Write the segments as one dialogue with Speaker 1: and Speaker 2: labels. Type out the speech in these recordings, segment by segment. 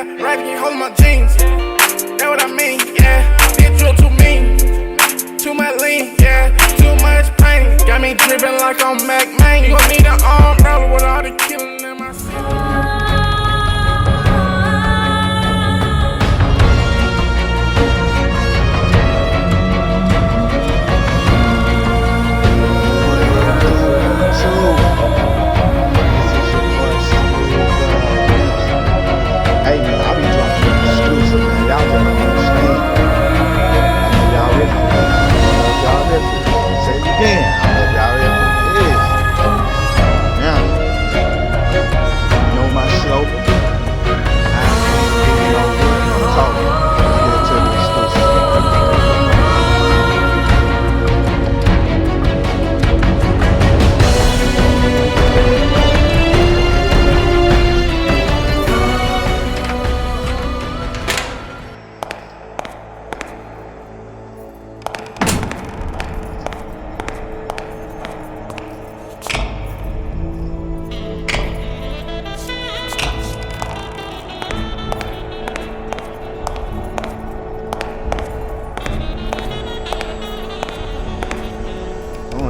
Speaker 1: yeah. Rather get hold of my jeans. That's what I mean, yeah. Did drill too mean. Too much lean, yeah. Too much pain. Got me dripping like I'm Mac Main. You gon' need an umbrella with all the killing in my city.
Speaker 2: Hey man, I be dropping exclusive, man. Y'all don't understand. Y'all ready for this? Y'all ready for this? Say it again. I hope y'all ready for this. Now, you know my slogan? I ain't getting no good, no talking. Let's get to the exclusive.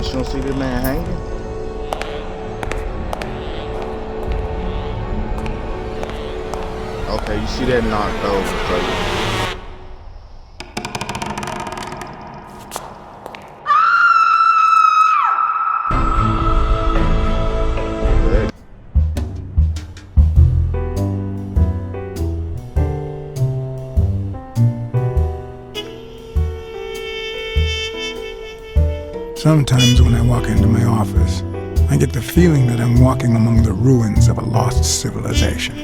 Speaker 2: You don't see this man hanging? Okay, you see that knocked over, so
Speaker 3: Sometimes when I walk into my office, I get the feeling that I'm walking among the ruins of a lost civilization.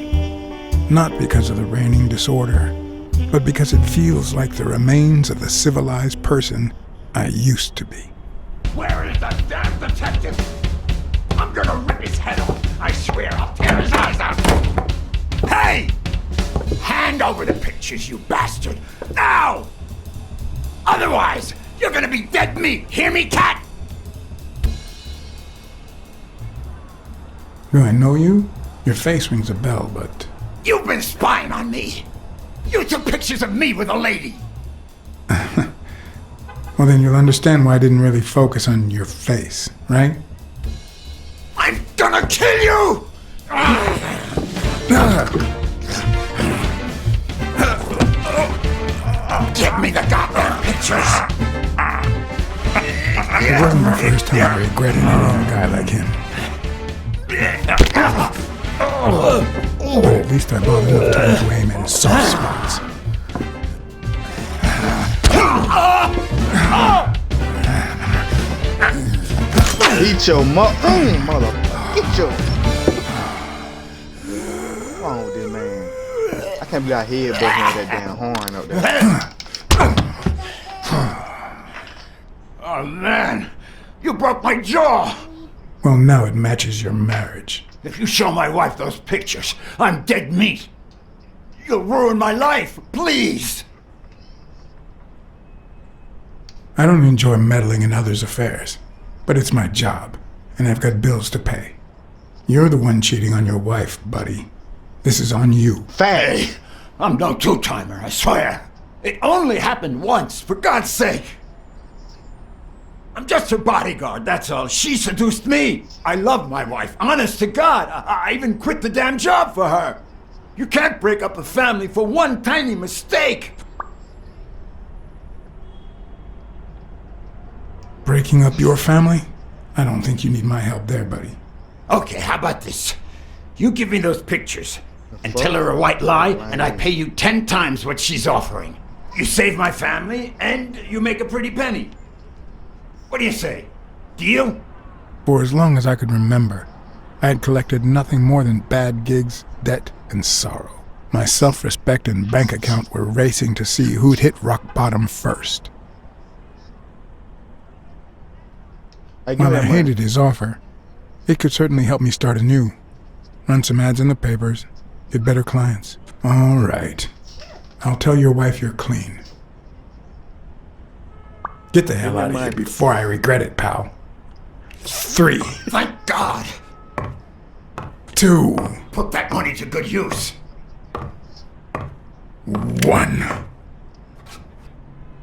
Speaker 3: Not because of the reigning disorder, but because it feels like the remains of the civilized person I used to be.
Speaker 4: Where is the damn detective? I'm gonna rip his head off. I swear I'll tear his eyes out. Hey! Hand over the pictures, you bastard! Now! Otherwise, you're gonna be dead meat. Hear me, cat?
Speaker 3: Do I know you? Your face rings a bell, but...
Speaker 4: You've been spying on me. You took pictures of me with a lady.
Speaker 3: Well, then you'll understand why I didn't really focus on your face, right?
Speaker 4: I'm gonna kill you! Give me the goddamn pictures!
Speaker 3: It wasn't the first time I regretted hitting a guy like him. But at least I bought enough time to aim in soft spots.
Speaker 2: eat your mother. Get your. What's wrong with this man? I can't believe I head busting with that damn horn up there.
Speaker 4: Oh man, you broke my jaw!
Speaker 3: Well, now it matches your marriage.
Speaker 4: If you show my wife those pictures, I'm dead meat. You'll ruin my life, please!
Speaker 3: I don't enjoy meddling in others' affairs, but it's my job, and I've got bills to pay. You're the one cheating on your wife, buddy. This is on you.
Speaker 4: Hey, I'm no two-timer, I swear. It only happened once, for God's sake. I'm just her bodyguard, that's all. She seduced me. I love my wife, honest to God. I even quit the damn job for her. You can't break up a family for one tiny mistake.
Speaker 3: Breaking up your family? I don't think you need my help there, buddy.
Speaker 4: Okay, how about this? You give me those pictures and tell her a white lie, and I pay you 10 times what she's offering. You save my family, and you make a pretty penny. What do you say? Deal?
Speaker 3: For as long as I could remember, I had collected nothing more than bad gigs, debt, and sorrow. My self-respect and bank account were racing to see who'd hit rock bottom first. While I hated his offer, it could certainly help me start anew. Run some ads in the papers, get better clients. All right. I'll tell your wife you're clean. Get the hell out of here before I regret it, pal. 3.
Speaker 4: Thank God.
Speaker 3: 2.
Speaker 4: Put that money to good use.
Speaker 3: one.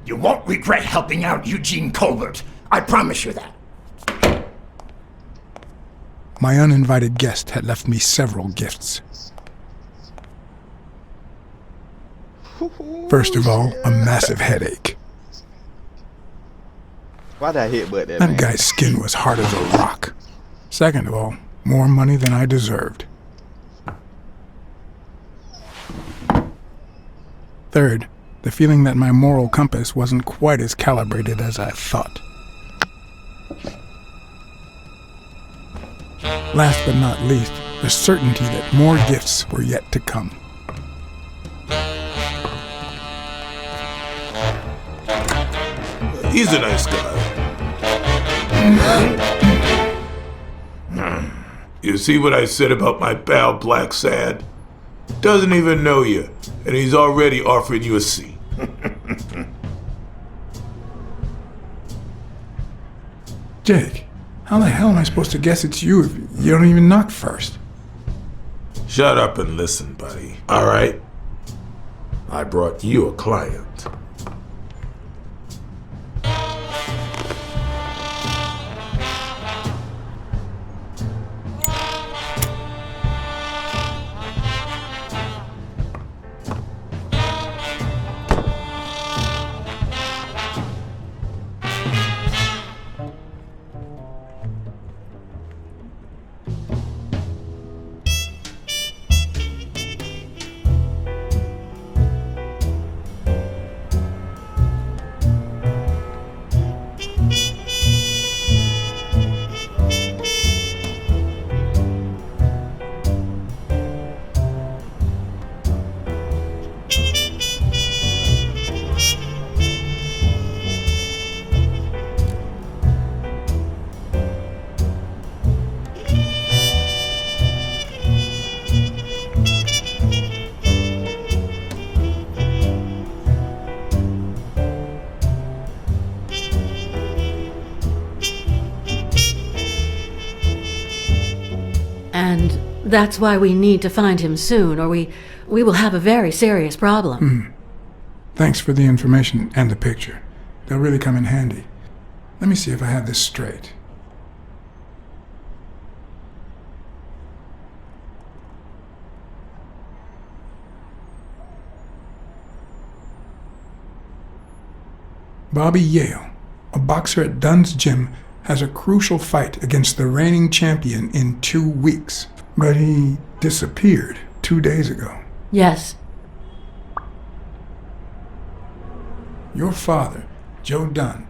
Speaker 4: You won't regret helping out Eugene Colbert. I promise you that.
Speaker 3: My uninvited guest had left me several gifts. First of all, a massive headache.
Speaker 2: Why that hit but that, man?
Speaker 3: That guy's skin was hard as a rock. Second of all, more money than I deserved. Third, the feeling that my moral compass wasn't quite as calibrated as I thought. Last but not least, the certainty that more gifts were yet to come.
Speaker 5: He's a nice guy. You see what I said about my pal BLACKSAD? Doesn't even know you, and he's already offering you a seat.
Speaker 3: Jake, how the hell am I supposed to guess it's you if you don't even knock first?
Speaker 5: Shut up and listen, buddy. All right? I brought you a client.
Speaker 6: And that's why we need to find him soon, or we will have a very serious problem.
Speaker 3: Thanks for the information and the picture. They'll really come in handy. Let me see if I have this straight. Bobby Yale, a boxer at Dunn's gym, has a crucial fight against the reigning champion in 2 weeks. But he disappeared 2 days ago.
Speaker 6: Yes.
Speaker 3: Your father, Joe Dunn,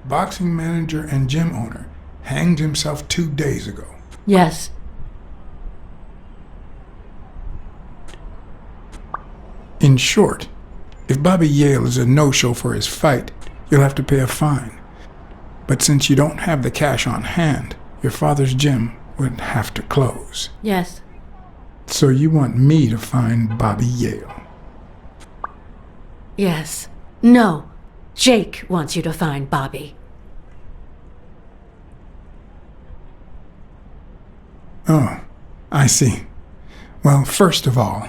Speaker 3: boxing manager and gym owner, hanged himself 2 days ago.
Speaker 6: Yes.
Speaker 3: In short, if Bobby Yale is a no-show for his fight, you'll have to pay a fine. But since you don't have the cash on hand, your father's gym would have to close.
Speaker 6: Yes.
Speaker 3: So you want me to find Bobby Yale?
Speaker 6: Yes. No. Jake wants you to find Bobby.
Speaker 3: Oh, I see. Well, first of all,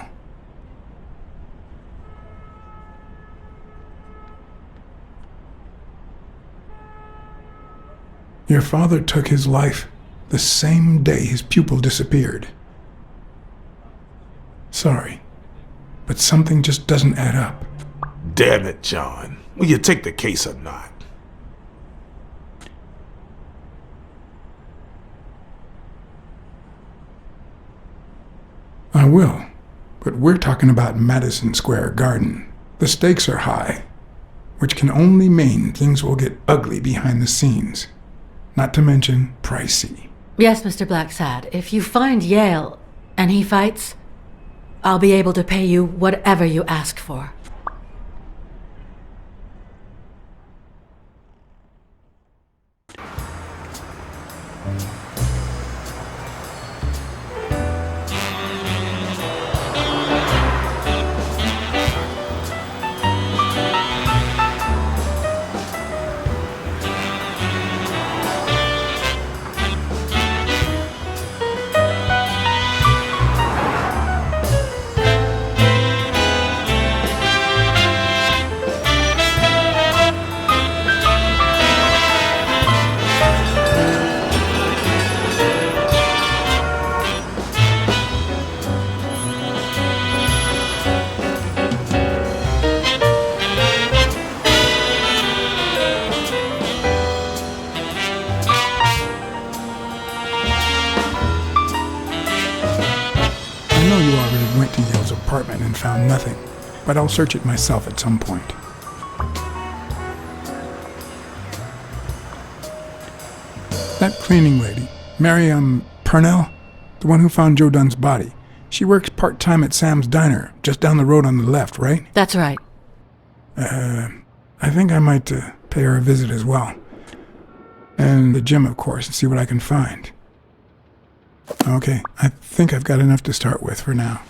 Speaker 3: your father took his life the same day his pupil disappeared. Sorry, but something just doesn't add up.
Speaker 5: Damn it, John. Will you take the case or not?
Speaker 3: I will, but we're talking about Madison Square Garden. The stakes are high, which can only mean things will get ugly behind the scenes. Not to mention pricey.
Speaker 6: Yes, Mr. BLACKSAD. If you find Yale and he fights, I'll be able to pay you whatever you ask for.
Speaker 3: nothing, but I'll search it myself at some point. That cleaning lady, Mary, Purnell, the one who found Joe Dunn's body, she works part-time at Sam's Diner, just down the road on the left, right?
Speaker 6: That's right.
Speaker 3: I think I might pay her a visit as well. And the gym, of course, and see what I can find. Okay, I think I've got enough to start with for now.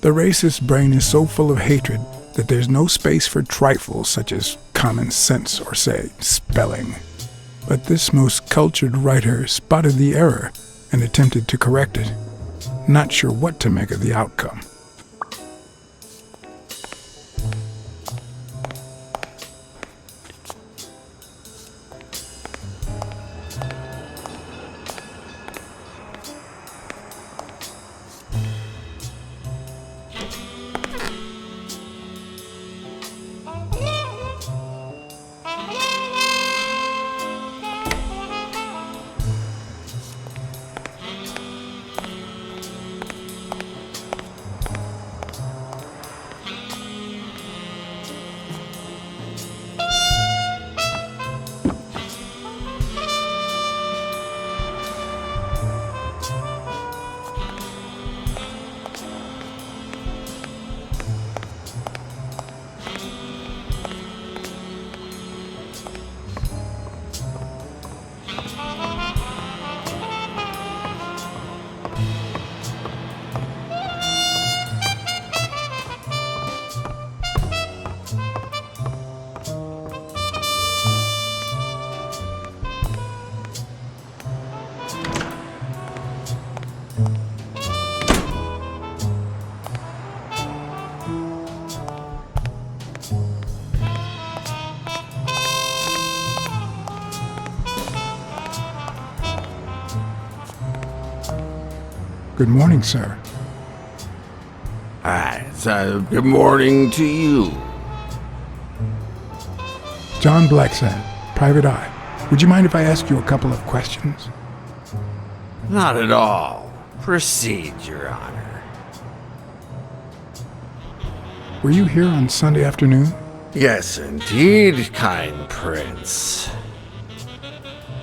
Speaker 3: The racist brain is so full of hatred that there's no space for trifles such as common sense or, say, spelling. But this most cultured writer spotted the error and attempted to correct it, not sure what to make of the outcome. Good morning, sir.
Speaker 7: Good morning to you.
Speaker 3: John BLACKSAD, Private Eye. Would you mind if I ask you a couple of questions?
Speaker 7: Not at all. Proceed, Your Honor.
Speaker 3: Were you here on Sunday afternoon?
Speaker 7: Yes, indeed, kind prince.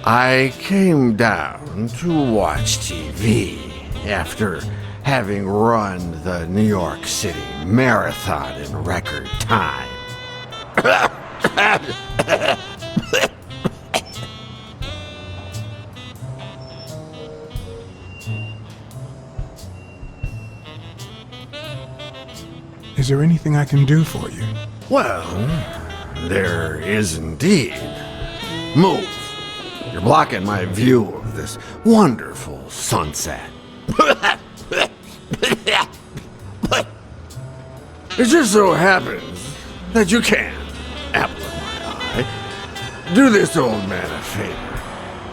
Speaker 7: I came down to watch TV after having run the New York City Marathon in record time.
Speaker 3: Is there anything I can do for you?
Speaker 7: Well, there is indeed. Move. You're blocking my view of this wonderful sunset. It just so happens that you can, apple of my eye, do this old man a favor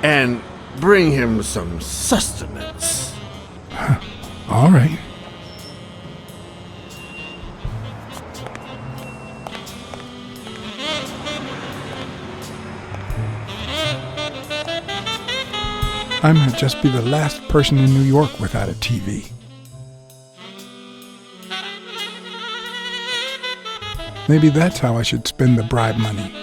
Speaker 7: and bring him some sustenance.
Speaker 3: All right. I might just be the last person in New York without a TV. Maybe that's how I should spend the bribe money.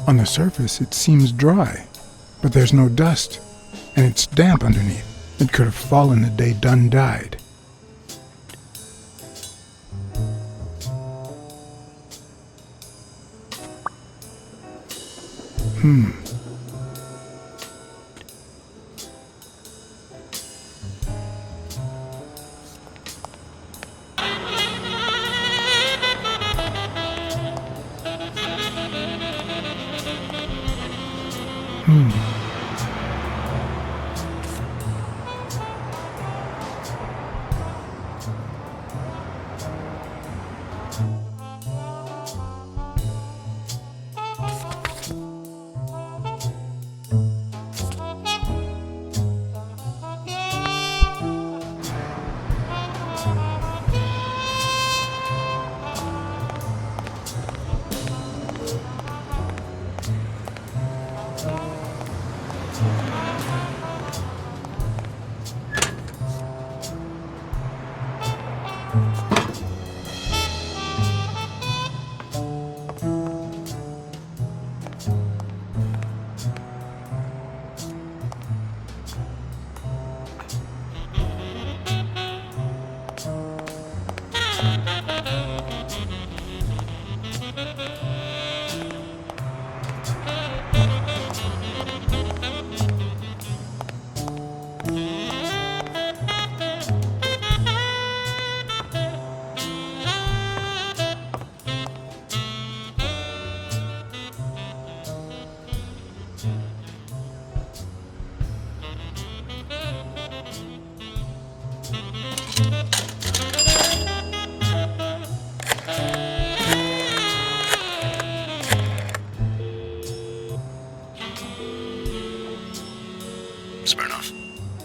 Speaker 3: On the surface, it seems dry, but there's no dust, and it's damp underneath. It could have fallen the day Dunn died.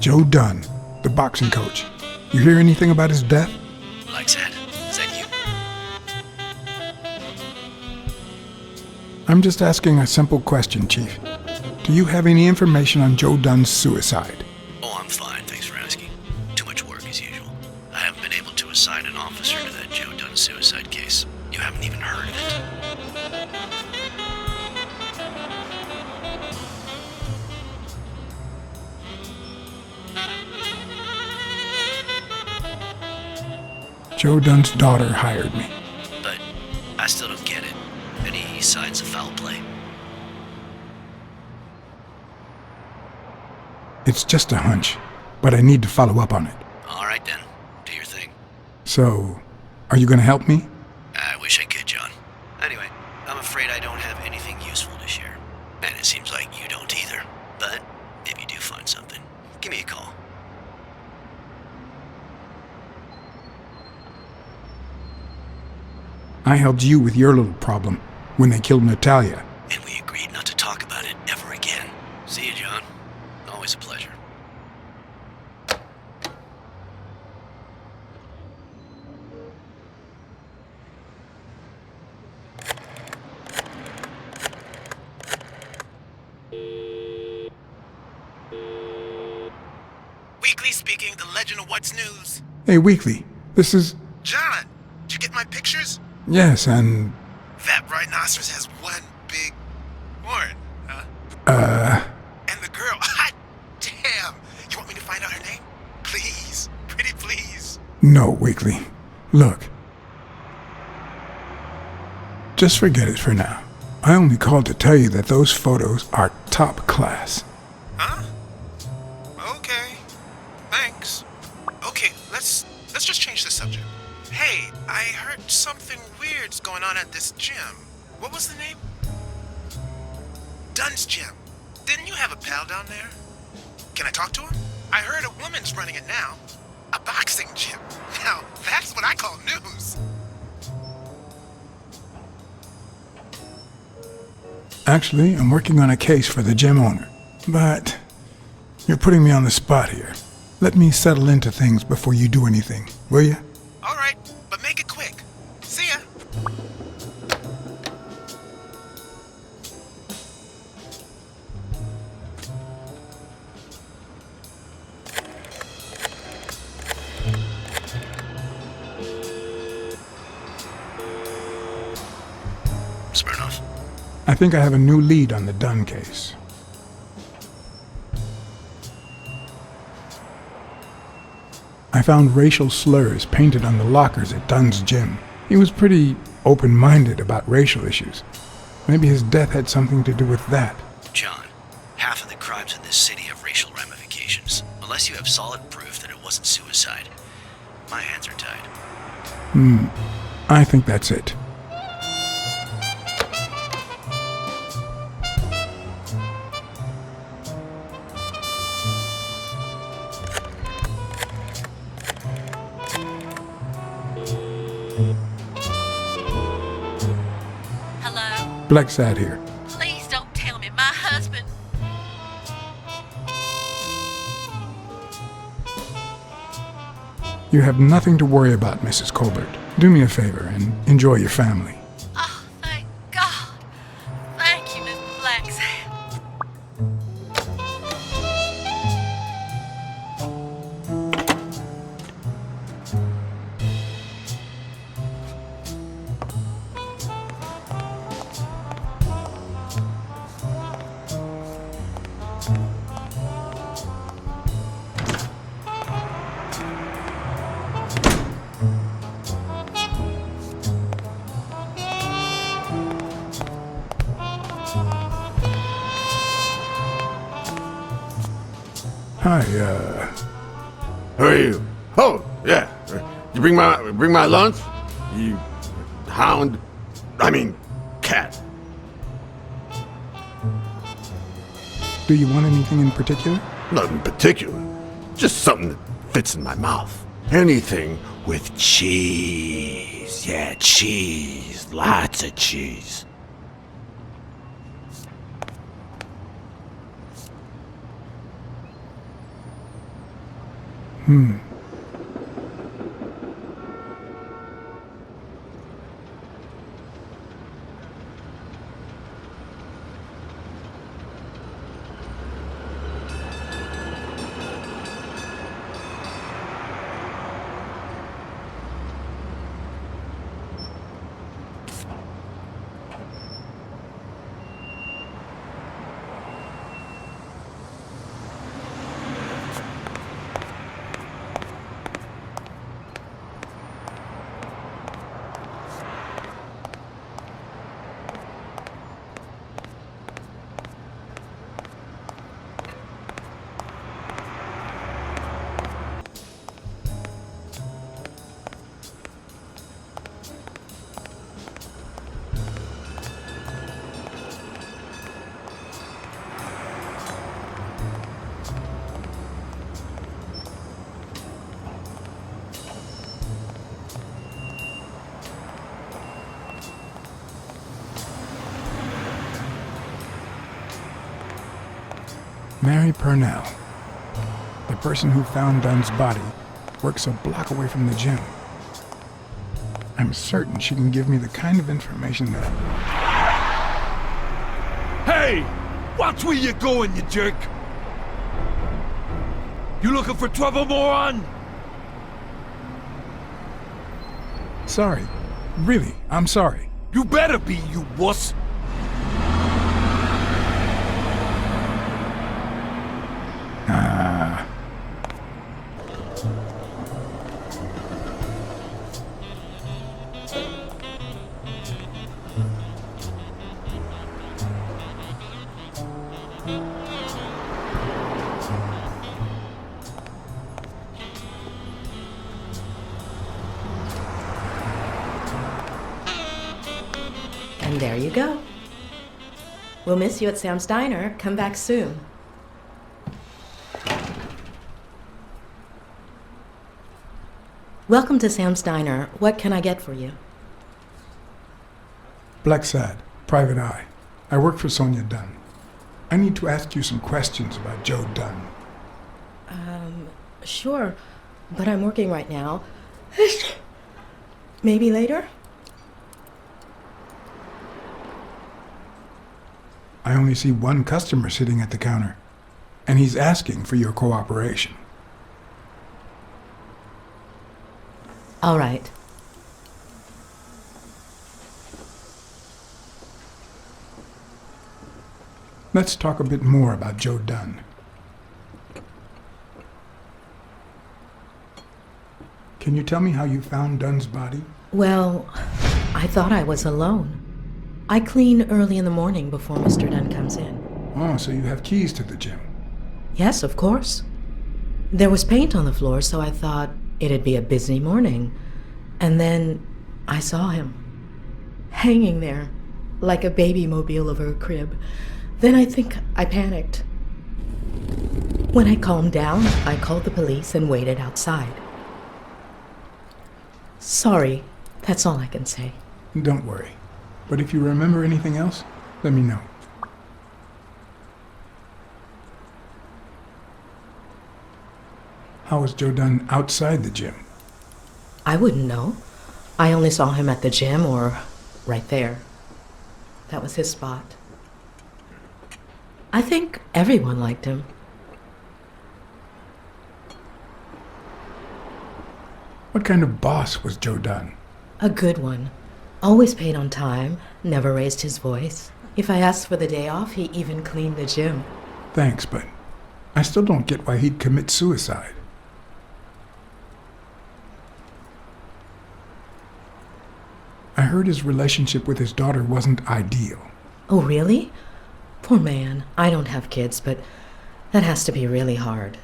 Speaker 3: Joe Dunn, the boxing coach. You hear anything about his death?
Speaker 8: BLACKSAD, is that you?
Speaker 3: I'm just asking a simple question, Chief. Do you have any information on Joe Dunn's suicide?
Speaker 8: Oh, I'm fine, thanks for asking. Too much work as usual. I haven't been able to assign an officer to that Joe Dunn suicide case. You haven't even heard of it.
Speaker 3: Joe Dunn's daughter hired me.
Speaker 8: But I still don't get it. Any signs of foul play?
Speaker 3: It's just a hunch, but I need to follow up on it.
Speaker 8: All right then, do your thing.
Speaker 3: So, are you going to help me?
Speaker 8: I wish I could, John. Anyway, I don't have anything useful to share. And it seems like you don't either. But if you do find something, give me a call.
Speaker 3: I helped you with your little problem when they killed Natalia.
Speaker 8: And we agreed not to talk about it ever again. See you, John. Always a pleasure.
Speaker 1: Weekly speaking, the legend of what's news.
Speaker 3: Hey, Weekly, this is...
Speaker 1: John, did you get my pictures?
Speaker 3: Yes, and...
Speaker 1: That rhinoceros has one big horn, huh? And the girl, hot damn. You want me to find out her name? Please, pretty please.
Speaker 3: No, Weekly. Look. Just forget it for now. I only called to tell you that those photos are top class.
Speaker 1: Huh? Okay. Thanks. Okay, let's just change the subject. Hey, I heard something weird's going on at this gym. What was the name? Dunn's Gym. Didn't you have a pal down there? Can I talk to him? I heard a woman's running it now. A boxing gym. Now, that's what I call news.
Speaker 3: Actually, I'm working on a case for the gym owner. But you're putting me on the spot here. Let me settle into things before you do anything, will you?
Speaker 1: All right, but make it quick. See ya.
Speaker 8: Smirnoff.
Speaker 3: I think I have a new lead on the Dunn case. I found racial slurs painted on the lockers at Dunn's gym. He was pretty open-minded about racial issues. Maybe his death had something to do with that.
Speaker 8: John, half of the crimes in this city have racial ramifications. Unless you have solid proof that it wasn't suicide, my hands are tied.
Speaker 3: I think that's it.
Speaker 6: Hello?
Speaker 3: BLACKSAD here.
Speaker 6: Please don't tell me my husband...
Speaker 3: You have nothing to worry about, Mrs. Colbert. Do me a favor and enjoy your family.
Speaker 6: Oh, thank God. Thank you, Mr. BLACKSAD.
Speaker 3: Hi,
Speaker 7: Who are you? Oh, yeah. You bring my lunch? You hound. I mean, cat.
Speaker 3: do you want anything in particular?
Speaker 7: Nothing particular. Just something that fits in my mouth. Anything with cheese. Yeah, cheese. Lots of cheese.
Speaker 3: Mary Purnell, the person who found Dunn's body, works a block away from the gym. I'm certain she can give me the kind of information that...
Speaker 9: Hey! Watch where you're going, you jerk! You looking for trouble, moron?
Speaker 3: Sorry. Really, I'm sorry.
Speaker 9: You better be, you wuss!
Speaker 10: And there you go. We'll miss you at Sam's Diner. Come back soon. Welcome to Sam's Diner. What can I get for you?
Speaker 3: BLACKSAD, Private Eye. I work for Sonia Dunn. I need to ask you some questions about Joe Dunn.
Speaker 10: Sure, but I'm working right now. Maybe later?
Speaker 3: I only see one customer sitting at the counter, and he's asking for your cooperation.
Speaker 10: All right.
Speaker 3: Let's talk a bit more about Joe Dunn. Can you tell me how you found Dunn's body?
Speaker 10: Well, I thought I was alone. I clean early in the morning before Mr. Dunn comes in.
Speaker 3: Oh, so you have keys to the gym.
Speaker 10: Yes, of course. There was paint on the floor, so I thought it'd be a busy morning. And then I saw him, hanging there, like a baby mobile over a crib. Then I think I panicked. When I calmed down, I called the police and waited outside. Sorry, that's all I can say.
Speaker 3: Don't worry. But if you remember anything else, let me know. How was Joe Dunn outside the gym?
Speaker 10: I wouldn't know. I only saw him at the gym or right there. That was his spot. I think everyone liked him.
Speaker 3: What kind of boss was Joe Dunn?
Speaker 10: A good one. Always paid on time, never raised his voice. If I asked for the day off, he even cleaned the gym.
Speaker 3: Thanks, but I still don't get why he'd commit suicide. I heard his relationship with his daughter wasn't ideal.
Speaker 10: Oh, really? Poor man. I don't have kids, but that has to be really hard.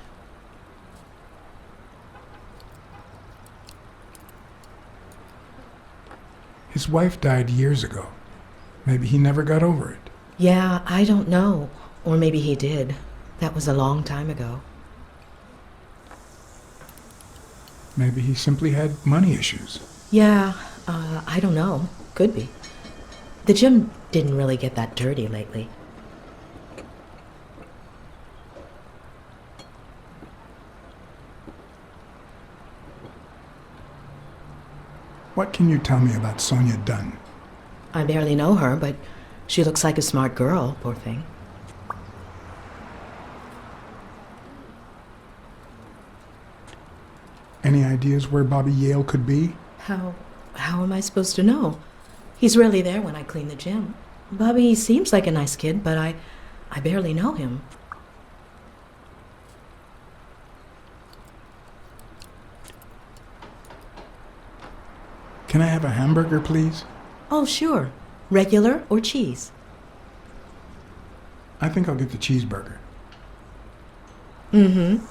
Speaker 3: His wife died years ago. Maybe he never got over it.
Speaker 10: Yeah, I don't know. Or maybe he did. That was a long time ago.
Speaker 3: Maybe he simply had money issues.
Speaker 10: Yeah, I don't know. Could be. The gym didn't really get that dirty lately.
Speaker 3: What can you tell me about Sonia Dunn?
Speaker 10: I barely know her, but she looks like a smart girl, poor thing.
Speaker 3: Any ideas where Bobby Yale could be?
Speaker 10: How am I supposed to know? He's rarely there when I clean the gym. Bobby seems like a nice kid, but I barely know him.
Speaker 3: Can I have a hamburger, please?
Speaker 10: Oh, sure. Regular or cheese?
Speaker 3: I think I'll get the cheeseburger.
Speaker 10: Mm-hmm.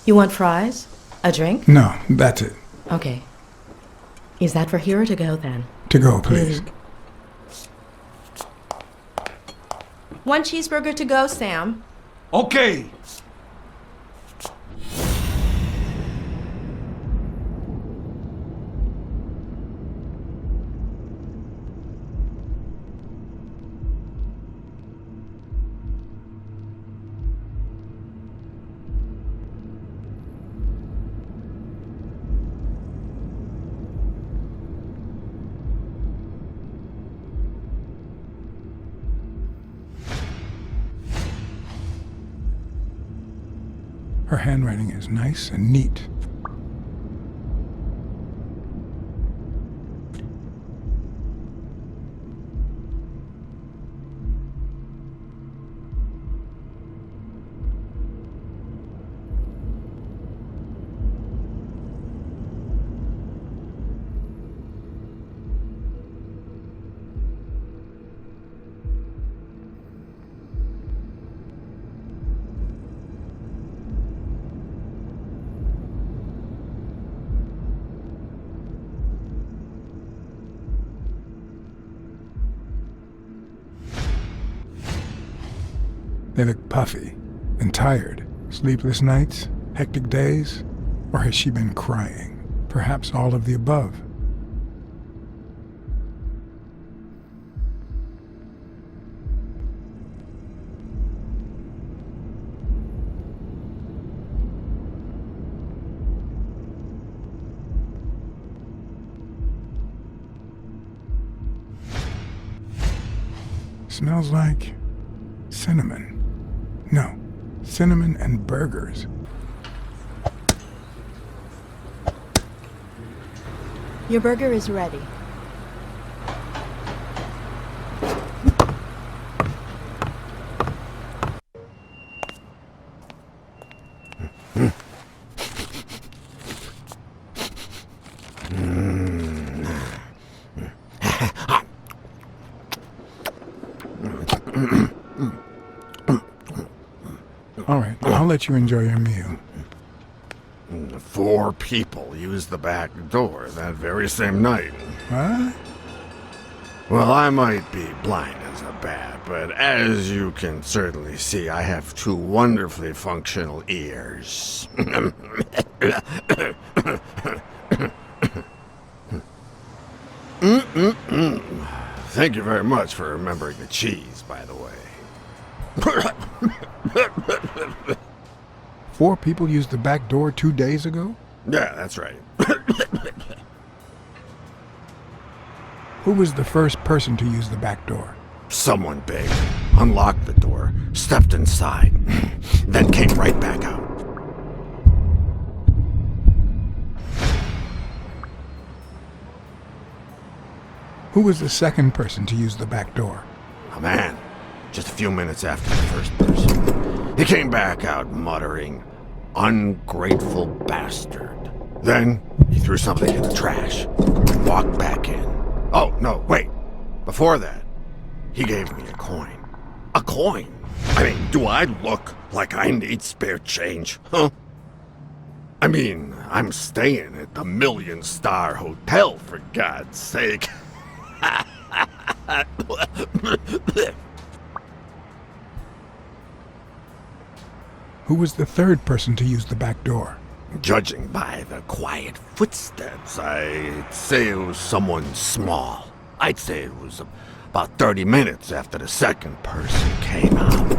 Speaker 10: You want fries? A drink?
Speaker 3: No, that's it.
Speaker 10: Okay. Is that for here or to go then?
Speaker 3: To go, please.
Speaker 10: One cheeseburger to go, Sam.
Speaker 9: Okay.
Speaker 3: Her handwriting is nice and neat. They look puffy and tired. Sleepless nights? Hectic days? Or has she been crying? Perhaps all of the above. Smells like cinnamon. No, cinnamon and burgers.
Speaker 11: Your burger is ready.
Speaker 3: All right, I'll let you enjoy your meal.
Speaker 7: 4 people used the back door that very same night.
Speaker 3: What?
Speaker 7: Well, I might be blind as a bat, but as you can certainly see, I have 2 wonderfully functional ears. Thank you very much for remembering the cheese, by the way.
Speaker 3: 4 people used the back door 2 days ago?
Speaker 7: Yeah, that's right.
Speaker 3: Who was the first person to use the back door?
Speaker 7: Someone big unlocked the door, stepped inside, then came right back out.
Speaker 3: Who was the second person to use the back door?
Speaker 7: A man, just a few minutes after the first person. He came back out muttering, "Ungrateful bastard." Then he threw something in the trash and walked back in. Oh, no, wait. Before that, he gave me a coin. A coin? I mean, do I look like I need spare change, huh? I mean, I'm staying at the million-star hotel, for God's sake.
Speaker 3: Who was the third person to use the back door?
Speaker 7: Judging by the quiet footsteps, I'd say it was someone small. I'd say it was about 30 minutes after the second person came out.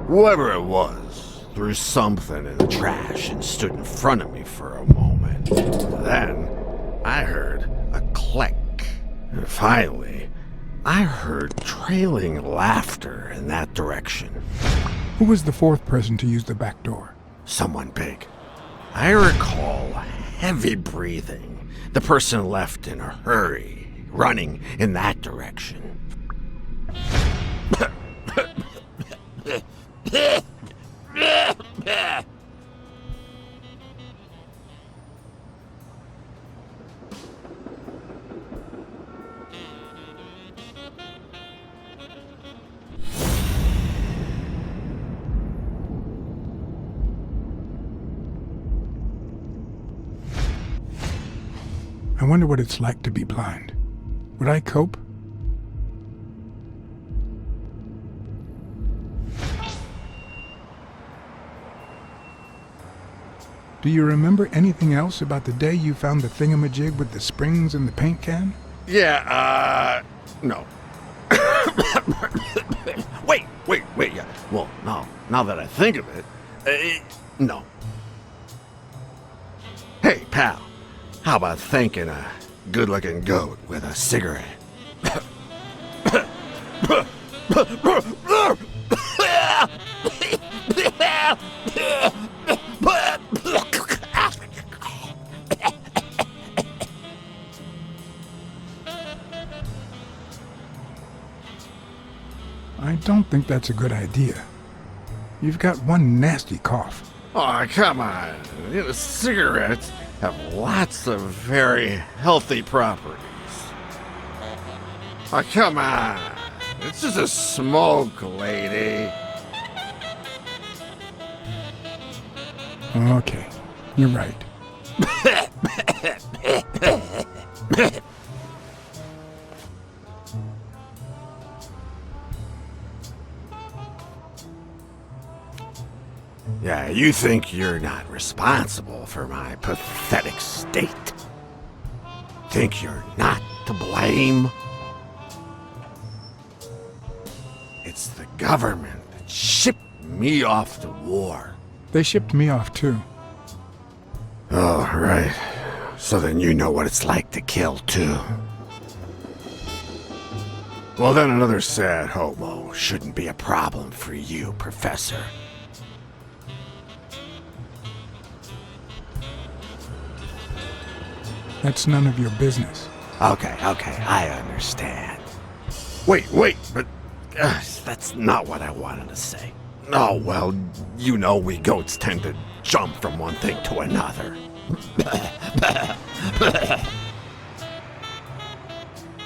Speaker 7: Whoever it was threw something in the trash and stood in front of me for a moment. Then I heard a click. And finally, I heard trailing laughter in that direction.
Speaker 3: Who was the fourth person to use the back door?
Speaker 7: Someone big. I recall heavy breathing. The person left in a hurry, running in that direction.
Speaker 3: I wonder what it's like to be blind. Would I cope? Do you remember anything else about the day you found the thingamajig with the springs and the paint can?
Speaker 7: Yeah, no. Wait, yeah. Well, now that I think of it, no. Hey, pal, how about thanking a good-looking goat with a cigarette?
Speaker 3: I don't think that's a good idea. You've got one nasty cough.
Speaker 7: Oh, come on. You know, cigarettes have lots of very healthy properties. Oh, come on. It's just a smoke, lady.
Speaker 3: Okay, you're right.
Speaker 7: Yeah, you think you're not responsible for my pathetic state? Think you're not to blame? It's the government that shipped me off to war.
Speaker 3: They shipped me off too.
Speaker 7: Oh, right. So then you know what it's like to kill too. Well, then another sad hobo shouldn't be a problem for you, Professor.
Speaker 3: That's none of your business.
Speaker 7: Okay, I understand. Wait, but that's not what I wanted to say. Oh, well, you know we goats tend to jump from one thing to another.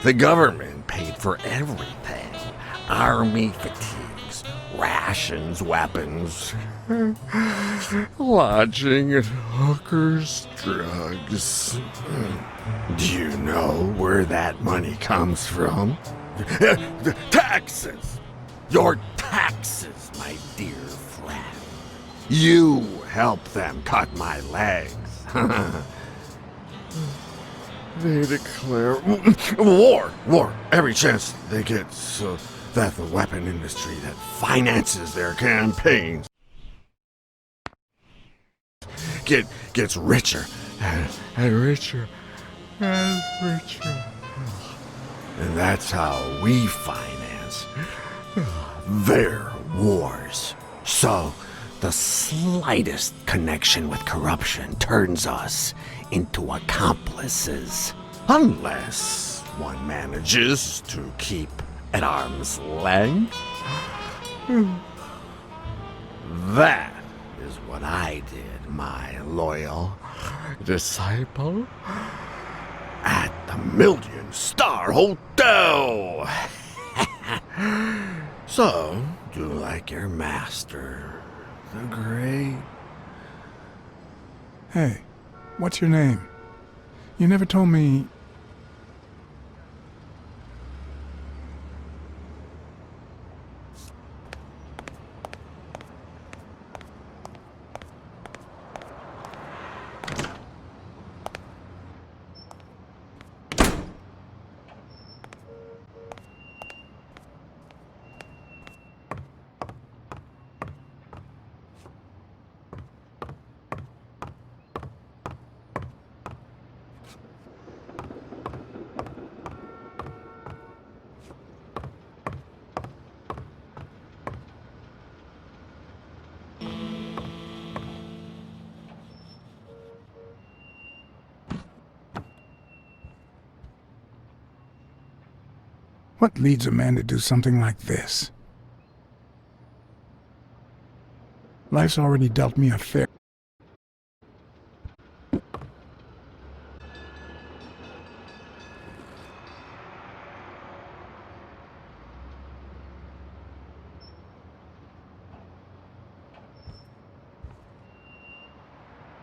Speaker 7: The government paid for everything. Army fatigues, rations, weapons, lodging at hookers, drugs. Do you know where that money comes from? Taxes! Your taxes, my dear friend. You help them cut my legs. They declare war every chance they get, so that the weapon industry that finances their campaigns gets richer and richer and richer. And that's how we finance their wars. So the slightest connection with corruption turns us into accomplices. Unless one manages to keep at arm's length. That is what I did, my loyal disciple. At the Million-Star Hotel. So, do like your master, the Great.
Speaker 3: Hey, what's your name? You never told me... What leads a man to do something like this? Life's already dealt me a fair...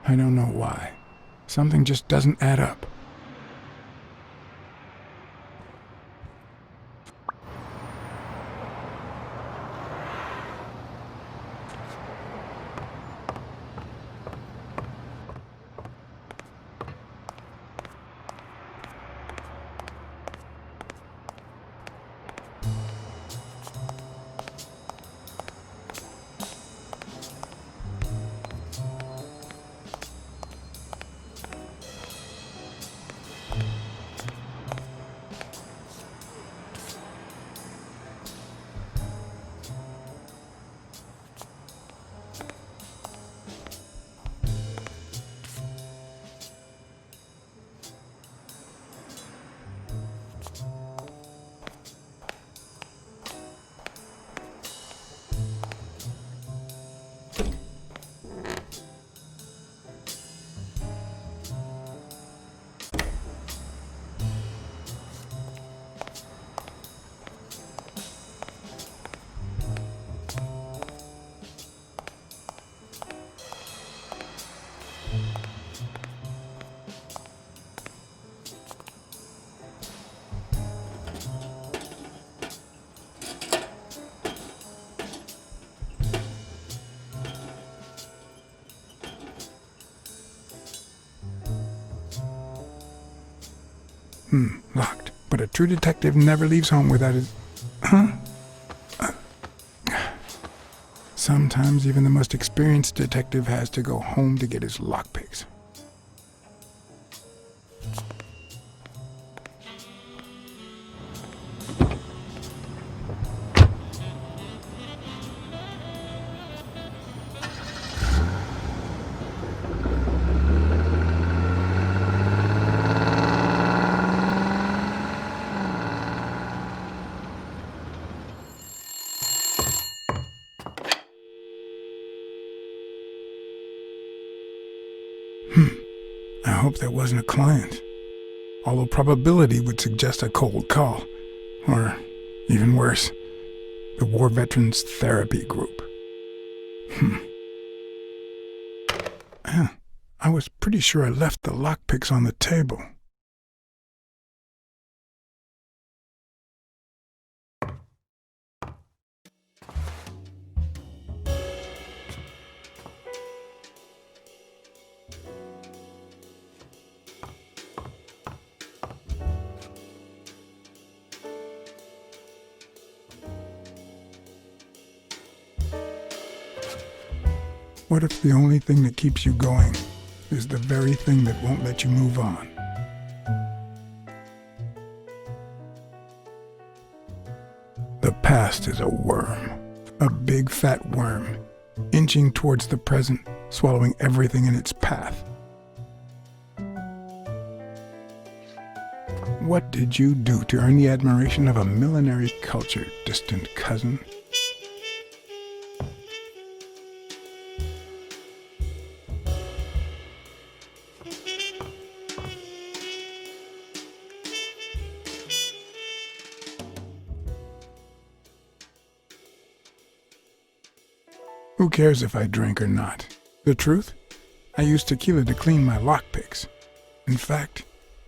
Speaker 3: I don't know why. Something just doesn't add up. Locked. But a true detective never leaves home without his... Huh? Sometimes even the most experienced detective has to go home to get his lockpicks. I hope that wasn't a client. Although probability would suggest a cold call. Or, even worse, the War Veterans Therapy Group. I was pretty sure I left the lockpicks on the table. What if the only thing that keeps you going is the very thing that won't let you move on? The past is a worm, a big fat worm, inching towards the present, swallowing everything in its path. What did you do to earn the admiration of a millinery culture, distant cousin? Who cares if I drink or not? The truth? I used tequila to clean my lockpicks. In fact,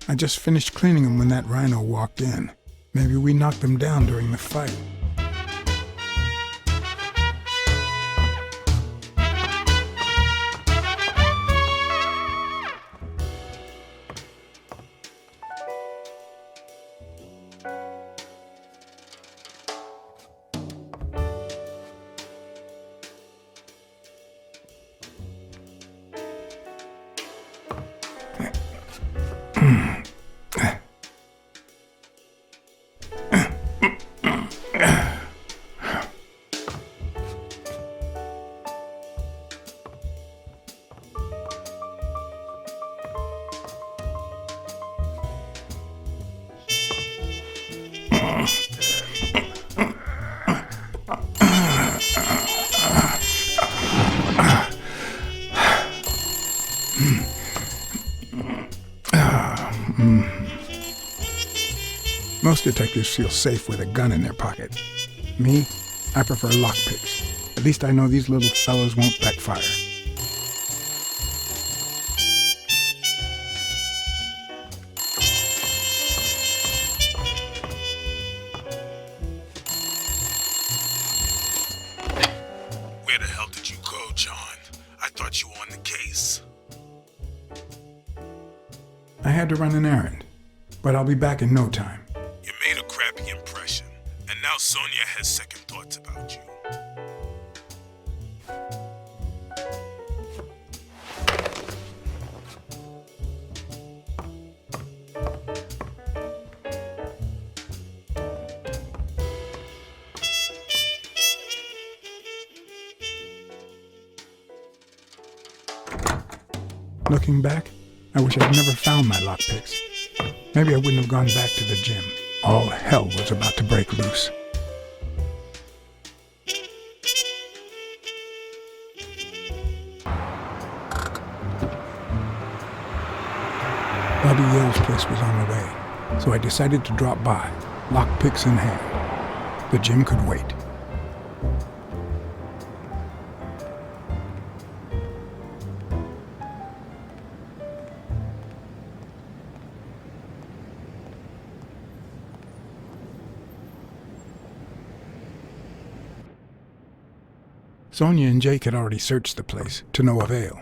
Speaker 3: I just finished cleaning them when that rhino walked in. Maybe we knocked them down during the fight. Most detectives feel safe with a gun in their pocket. Me, I prefer lockpicks. At least I know these little fellows won't backfire.
Speaker 5: Where the hell did you go, John? I thought you were on the case.
Speaker 3: I had to run an errand, but I'll be back in no time.
Speaker 5: You made a crappy impression, and now Sonia has second thoughts about you.
Speaker 3: Looking back, I wish I'd never found my lockpicks. Maybe I wouldn't have gone back to the gym. All hell was about to break loose. Bobby Yale's place was on the way, so I decided to drop by, lockpicks in hand. The gym could wait. Sonia and Jake had already searched the place, to no avail.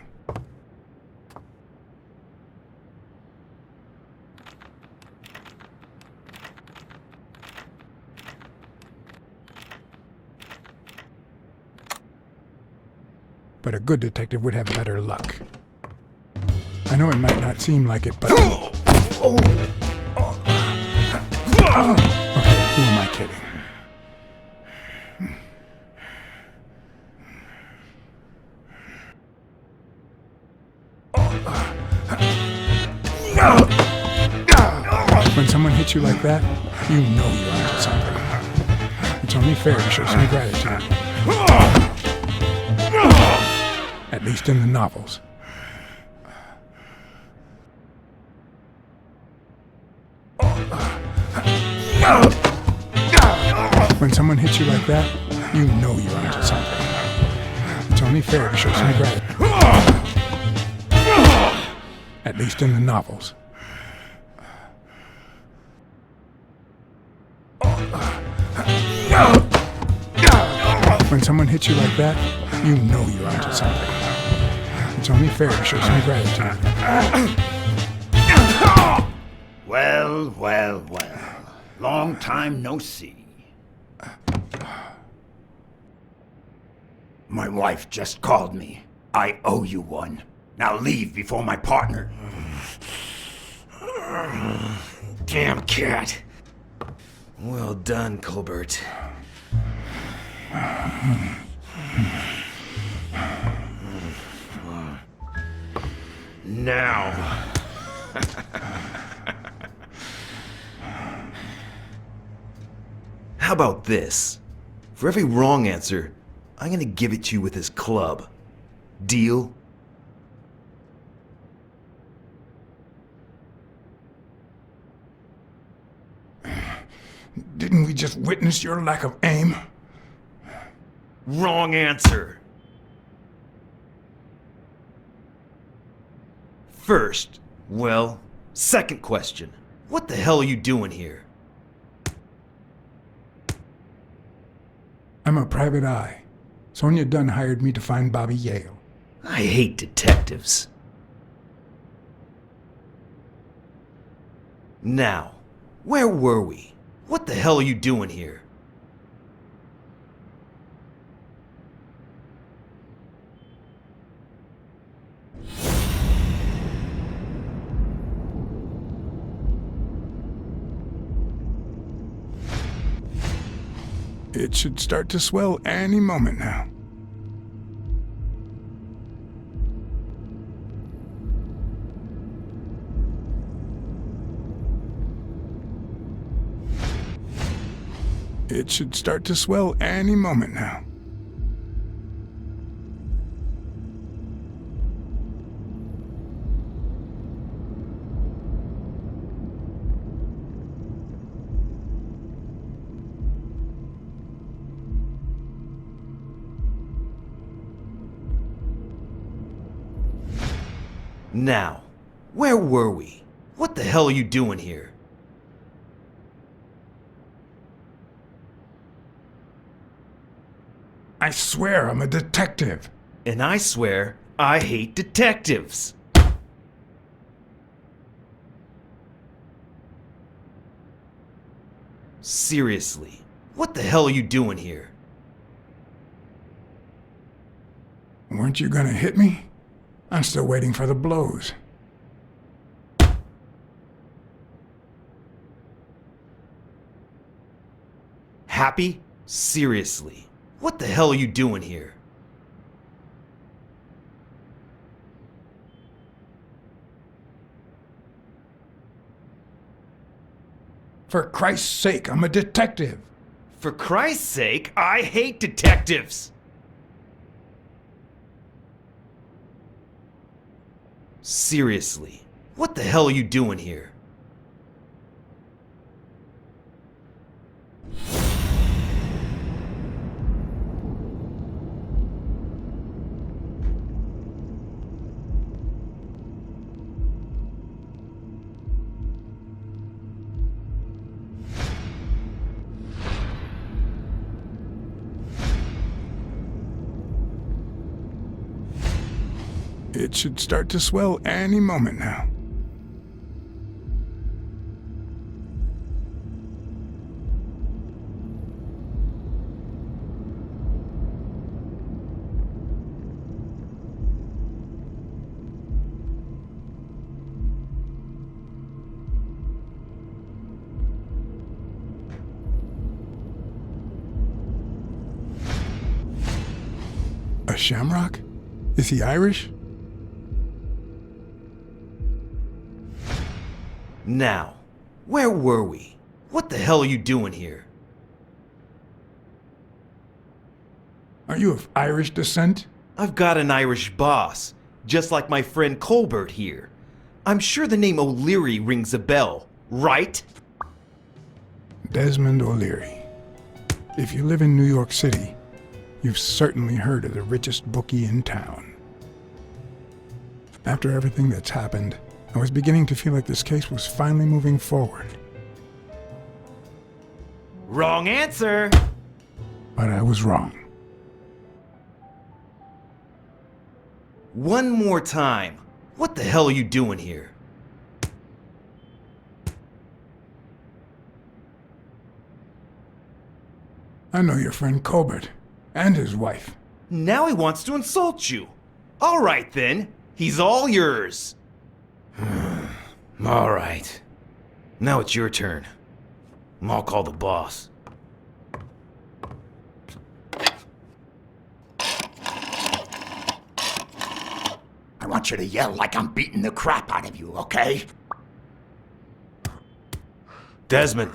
Speaker 3: but a good detective would have better luck. I know it might not seem like it, but... Okay, who am I kidding? When someone hits you like that, you know you're onto something. It's only fair to show some gratitude. At least in the novels. When someone hits you like that, you know you're onto something. It's only fair to show some gratitude. At least in the novels. When someone hits you like that, you know you're onto something. It's only fair to show some gratitude.
Speaker 4: Well, well, well. Long time no see. My wife just called me. I owe you one. Now leave before my partner...
Speaker 12: Damn cat. Well done, Colbert. Now. How about this? For every wrong answer, I'm gonna give it to you with this club. Deal?
Speaker 3: Didn't we just witness your lack of aim?
Speaker 12: Wrong answer. First, well, second question. What the hell are you doing here?
Speaker 3: I'm a private eye. Sonia Dunn hired me to find Bobby Yale.
Speaker 12: I hate detectives. Now, where were we? What the hell are you doing here?
Speaker 3: It should start to swell any moment now. It should start to swell any moment now.
Speaker 12: Now, where were we? What the hell are you doing here?
Speaker 3: I swear I'm a detective.
Speaker 12: And I swear I hate detectives. Seriously, what the hell are you doing here?
Speaker 3: Weren't you gonna hit me? I'm still waiting for the blows.
Speaker 12: Happy? Seriously, what the hell are you doing here?
Speaker 3: For Christ's sake, I'm a detective.
Speaker 12: For Christ's sake, I hate detectives! Seriously, what the hell are you doing here?
Speaker 3: It should start to swell any moment now. A shamrock? Is he Irish?
Speaker 12: Now, where were we? What the hell are you doing here?
Speaker 3: Are you of Irish descent?
Speaker 12: I've got an Irish boss, just like my friend Colbert here. I'm sure the name O'Leary rings a bell, right?
Speaker 3: Desmond O'Leary. If you live in New York City, you've certainly heard of the richest bookie in town. After everything that's happened, I was beginning to feel like this case was finally moving forward.
Speaker 12: Wrong answer!
Speaker 3: But I was wrong.
Speaker 12: One more time. What the hell are you doing here?
Speaker 3: I know your friend Colbert and his wife.
Speaker 12: Now he wants to insult you. All right then, he's all yours. All right. Now it's your turn. I'll call the boss.
Speaker 4: I want you to yell like I'm beating the crap out of you, okay?
Speaker 12: Desmond,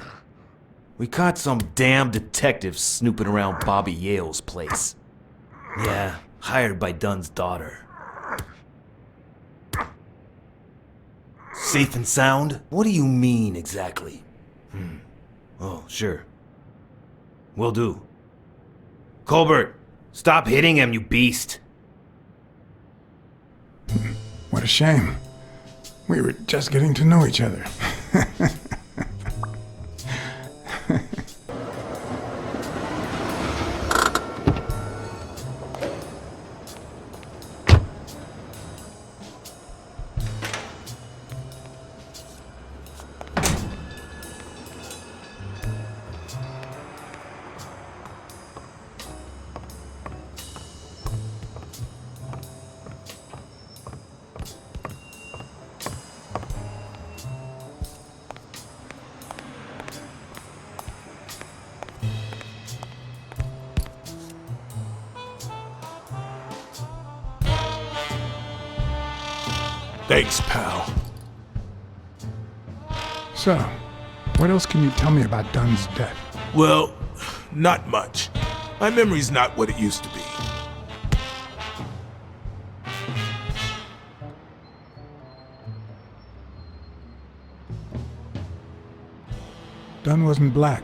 Speaker 12: we caught some damn detective snooping around Bobby Yale's place. Yeah, hired by Dunn's daughter. Safe and sound? What do you mean exactly? Oh, sure. Will do. Colbert, stop hitting him, you beast.
Speaker 3: What a shame. We were just getting to know each other.
Speaker 5: Thanks, pal.
Speaker 3: So, what else can you tell me about Dunn's death?
Speaker 5: Well, not much. My memory's not what it used to be.
Speaker 3: Dunn wasn't black,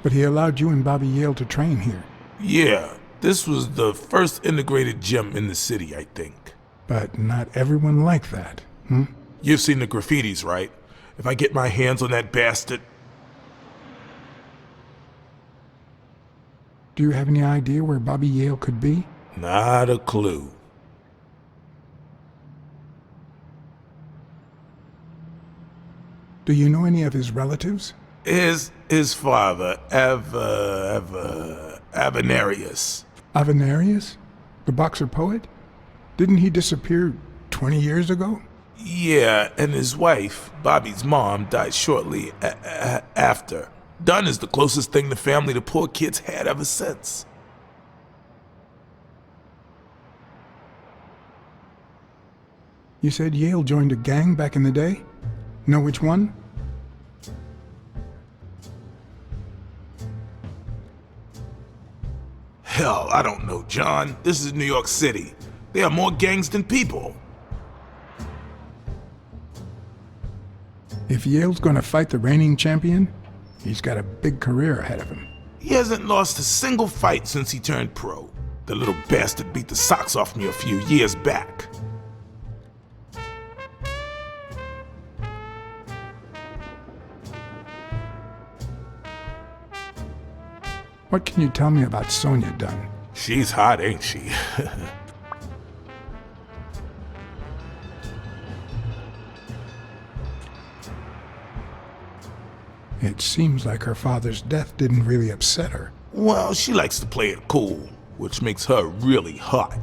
Speaker 3: but he allowed you and Bobby Yale to train here.
Speaker 5: Yeah, this was the first integrated gym in the city, I think.
Speaker 3: But not everyone liked that,
Speaker 5: You've seen the graffitis, right? If I get my hands on that bastard...
Speaker 3: Do you have any idea where Bobby Yale could be?
Speaker 5: Not a clue.
Speaker 3: Do you know any of his relatives?
Speaker 5: His father, Avenarius.
Speaker 3: Avenarius? The boxer poet? Didn't he disappear 20 years ago?
Speaker 5: Yeah, and his wife, Bobby's mom, died shortly after. Dunn is the closest thing the family the poor kids had ever since.
Speaker 3: You said Yale joined a gang back in the day? Know which one?
Speaker 5: Hell, I don't know, John. This is New York City. There are more gangs than people.
Speaker 3: If Yale's gonna fight the reigning champion, he's got a big career ahead of him.
Speaker 5: He hasn't lost a single fight since he turned pro. The little bastard beat the socks off me a few years back.
Speaker 3: What can you tell me about Sonia Dunn?
Speaker 5: She's hot, ain't she?
Speaker 3: It seems like her father's death didn't really upset her.
Speaker 5: Well, she likes to play it cool, which makes her really hot.